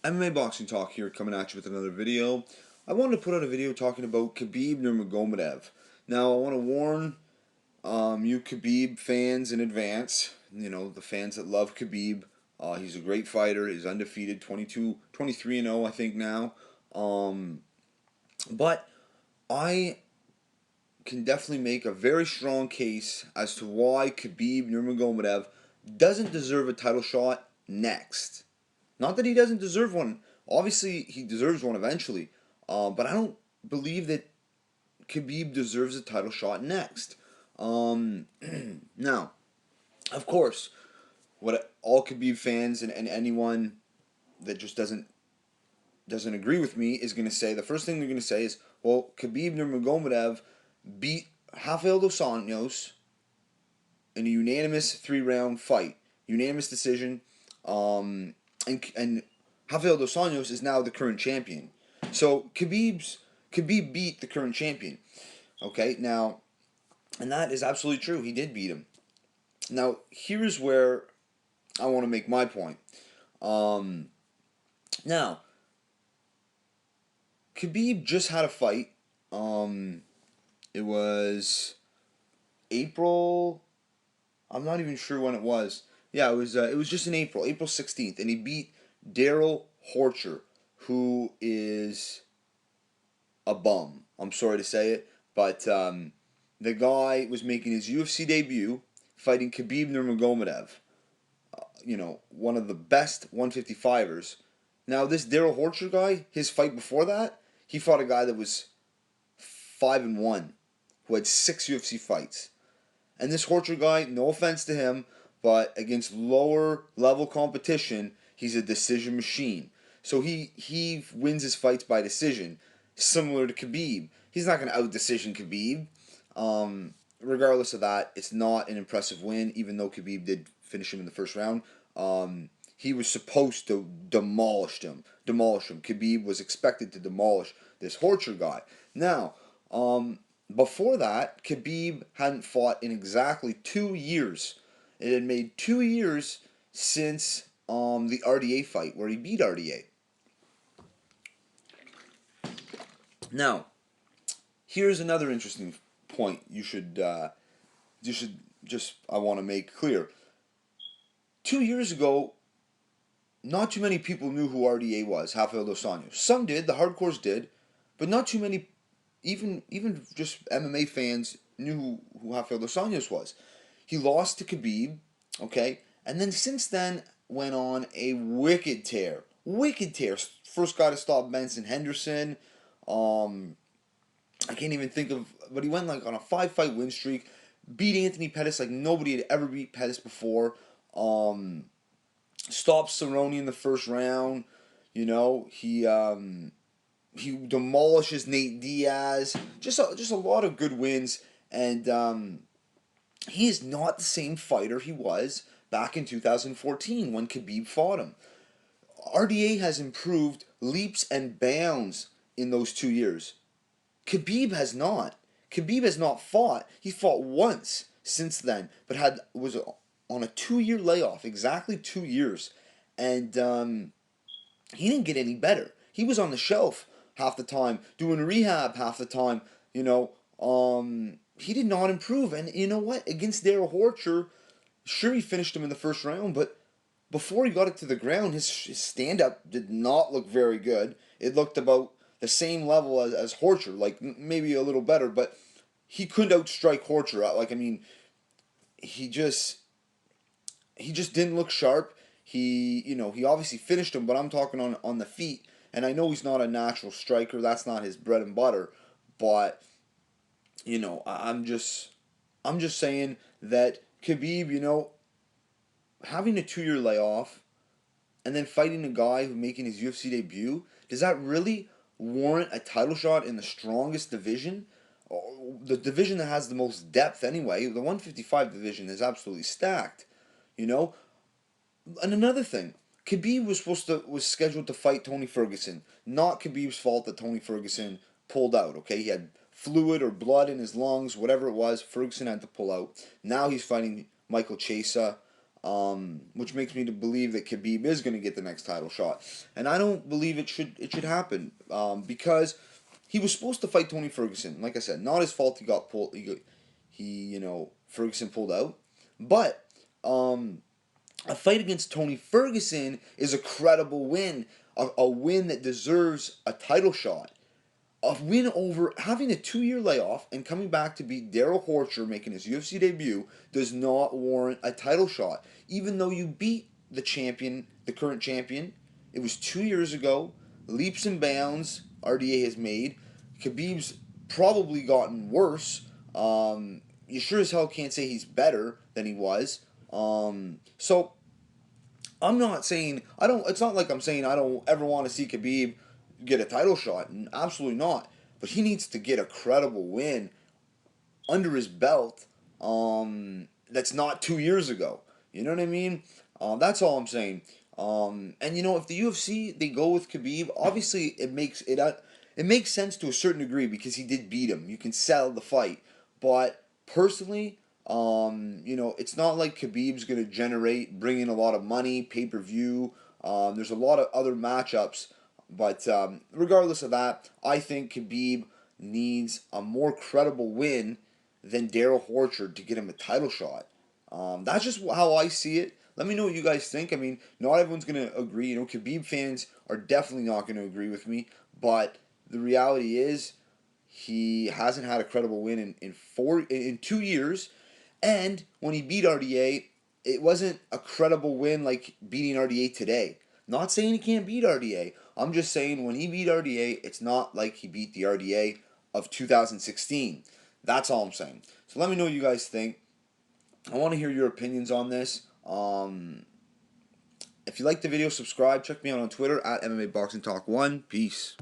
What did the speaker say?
MMA Boxing Talk here, coming at you with another video. I wanted to put out a video talking about Khabib Nurmagomedov. Now, I want to warn you Khabib fans in advance, the fans that love Khabib. He's a great fighter. He's undefeated, 23-0, I think now. But I can definitely make a very strong case as to why Khabib Nurmagomedov doesn't deserve a title shot next. Not that he doesn't deserve one. Obviously, he deserves one eventually. But I don't believe that Khabib deserves a title shot next. Now, of course, what all Khabib fans and anyone that just doesn't agree with me is going to say, the first thing they're going to say is, well, Khabib Nurmagomedov beat Rafael dos Anjos in a unanimous 3-round fight, unanimous decision. And Rafael dos Anjos is now the current champion. So Khabib beat the current champion. Okay, now, and that is absolutely true. He did beat him. Now, here's where I want to make my point. Now, Khabib just had a fight. It was April. I'm not even sure when it was. Yeah, it was just in April 16th, and he beat Daryl Horcher, who is a bum. I'm sorry to say it, but the guy was making his UFC debut, fighting Khabib Nurmagomedov. One of the best 155ers. Now, this Daryl Horcher guy, his fight before that, he fought a guy that was 5-1, who had 6 UFC fights. And this Horcher guy, no offense to him, but against lower level competition, he's a decision machine. So he wins his fights by decision, similar to Khabib. He's not going to out decision Khabib. Regardless of that, it's not an impressive win, even though Khabib did finish him in the first round. He was supposed to demolish him. Khabib was expected to demolish this Horcher guy. Now, before that, Khabib hadn't fought in exactly 2 years. It had made 2 years since the RDA fight where he beat RDA. Now, here's another interesting point I want to make clear. 2 years ago, not too many people knew who RDA was, Rafael dos Anjos. Some did, the hardcores did, but not too many, even just MMA fans knew who Rafael dos Anjos was. He lost to Khabib, okay, and then since then went on a wicked tear. Wicked tear. First guy to stop Benson Henderson. I can't even think of, but he went like on a 5-fight win streak, beat Anthony Pettis like nobody had ever beat Pettis before. Stopped Cerrone in the first round. He demolishes Nate Diaz. Just a lot of good wins, and he is not the same fighter he was back in 2014 when Khabib fought him. RDA has improved leaps and bounds in those 2 years. Khabib has not. Khabib has not fought. He fought once since then, but was on a 2-year layoff, exactly 2 years, and he didn't get any better. He was on the shelf half the time, doing rehab half the time. He did not improve, and you know what? Against Daryl Horcher, sure he finished him in the first round, but before he got it to the ground, his stand-up did not look very good. It looked about the same level as Horcher, like maybe a little better, but he couldn't outstrike Horcher. He just didn't look sharp. He obviously finished him, but I'm talking on the feet, and I know he's not a natural striker. That's not his bread and butter, but I'm just saying that Khabib, having a 2-year layoff and then fighting a guy who's making his UFC debut, does that really warrant a title shot in the strongest division? The division that has the most depth anyway. The 155 division is absolutely stacked. And another thing, Khabib was scheduled to fight Tony Ferguson. Not Khabib's fault that Tony Ferguson pulled out. Okay, he had fluid or blood in his lungs, whatever it was. Ferguson had to pull out. Now he's fighting Michael Chiesa. which makes me to believe that Khabib is going to get the next title shot. And I don't believe it should happen because he was supposed to fight Tony Ferguson. Like I said, not his fault he got pulled. Ferguson pulled out, but a fight against Tony Ferguson is a credible win, a win that deserves a title shot. A win over having a 2-year layoff and coming back to beat Daryl Horcher making his UFC debut does not warrant a title shot. Even though you beat the champion, the current champion, it was 2 years ago. Leaps and bounds RDA has made. Khabib's probably gotten worse. You sure as hell can't say he's better than he was. So I'm not saying I don't. It's not like I'm saying I don't ever want to see Khabib get a title shot. Absolutely not. But he needs to get a credible win under his belt. That's not 2 years ago. You know what I mean? That's all I'm saying. And if the UFC they go with Khabib, obviously it makes sense to a certain degree because he did beat him. You can sell the fight, but personally, it's not like Khabib's going to bring in a lot of money, pay-per-view. There's a lot of other matchups, but regardless of that, I think Khabib needs a more credible win than Daryl Horcher to get him a title shot. That's just how I see it. Let me know what you guys think. I mean, not everyone's going to agree. Khabib fans are definitely not going to agree with me, but the reality is he hasn't had a credible win in 2 years. And when he beat RDA, it wasn't a credible win like beating RDA today. Not saying he can't beat RDA. I'm just saying when he beat RDA, it's not like he beat the RDA of 2016. That's all I'm saying. So let me know what you guys think. I want to hear your opinions on this. If you like the video, subscribe. Check me out on Twitter at MMA Boxing Talk 1. Peace.